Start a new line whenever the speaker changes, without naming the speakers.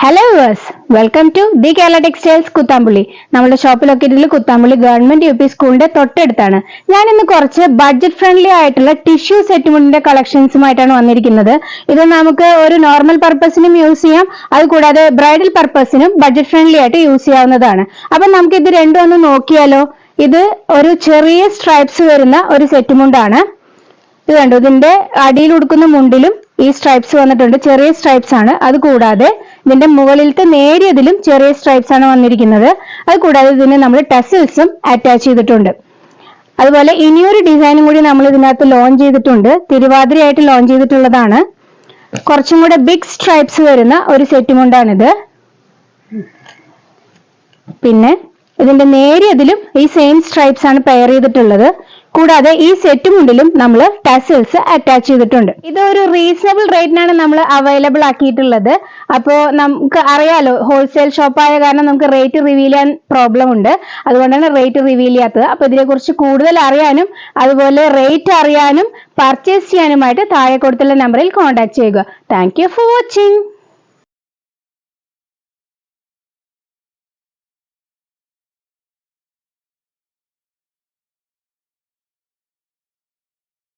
Hello viewers, welcome to the Kerala textiles Kuthampully. നമ്മുടെ shop ലൊക്കേറ്റഡിൽ Kuthampully government UP സ്കൂളിന്റെ തൊട്ടടുത്താണ്. ഞാൻ ഇന്ന് കുറച്ച് ബഡ്ജറ്റ് ഫ്രണ്ട്ലി ആയിട്ടുള്ള ടിഷ്യൂ സെറ്റ് മുണ്ടിന്റെ കളക്ഷൻസുമായിട്ടാണ് വന്നിരിക്കുന്നത്. ഇത് നമുക്ക് ഒരു നോർമൽ പർപ്പസിനും യൂസ് ചെയ്യാം, അതുകൂടാതെ ബ്രൈഡൽ പർപ്പസിനും ബഡ്ജറ്റ് ഫ്രണ്ട്ലി ആയിട്ട് യൂസ് ചെയ്യാവുന്നതാണ്. അപ്പൊ നമുക്ക് ഇത് രണ്ടും ഒന്ന് നോക്കിയാലോ. ഇത് ഒരു ചെറിയ സ്ട്രൈപ്സ് വരുന്ന ഒരു സെറ്റ് മുണ്ടാണ്. ഇത് കണ്ടു, ഇതിന്റെ അടിയിൽ ഉടുക്കുന്ന മുണ്ടിലും ഈ സ്ട്രൈപ്സ് വന്നിട്ടുണ്ട്. ചെറിയ സ്ട്രൈപ്സ് ആണ്. അത് കൂടാതെ ഇതിന്റെ മുകളിലത്തെ നേരിയതിലും ചെറിയ സ്ട്രൈപ്സ് ആണ് വന്നിരിക്കുന്നത്. അത് കൂടാതെ ഇതിന് നമ്മൾ ടെസിൽസും അറ്റാച്ച് ചെയ്തിട്ടുണ്ട്. അതുപോലെ ഇനിയൊരു ഡിസൈനും കൂടി നമ്മൾ ഇതിനകത്ത് ലോഞ്ച് ചെയ്തിട്ടുണ്ട്. തിരുവാതിരയായിട്ട് ലോഞ്ച് ചെയ്തിട്ടുള്ളതാണ്. കുറച്ചും കൂടെ ബിഗ് സ്ട്രൈപ്സ് വരുന്ന ഒരു സെറ്റ് മുണ്ടാണിത്. പിന്നെ ഇതിന്റെ നേരിയതിലും ഈ സെയിം സ്ട്രൈപ്സ് ആണ് പെയർ ചെയ്തിട്ടുള്ളത്. കൂടാതെ ഈ സെറ്റ് മുണ്ടിലും നമ്മൾ ടാസൽസ് അറ്റാച്ച് ചെയ്തിട്ടുണ്ട്. ഇത് ഒരു റീസണബിൾ റേറ്റിനാണ് നമ്മൾ അവൈലബിൾ ആക്കിയിട്ടുള്ളത്. അപ്പോൾ നമുക്ക് അറിയാലോ, ഹോൾസെയിൽ ഷോപ്പായ കാരണം നമുക്ക് റേറ്റ് റിവീൽ ചെയ്യാൻ പ്രോബ്ലം ഉണ്ട്. അതുകൊണ്ടാണ് റേറ്റ് റിവീൽ ചെയ്യാത്തത്. അപ്പോൾ ഇതിനെക്കുറിച്ച് കൂടുതൽ അറിയാനും അതുപോലെ റേറ്റ് അറിയാനും പർച്ചേസ് ചെയ്യാനുമായിട്ട് താഴെ കൊടുത്തുള്ള നമ്പറിൽ കോൺടാക്ട് ചെയ്യുക. Thank you for watching.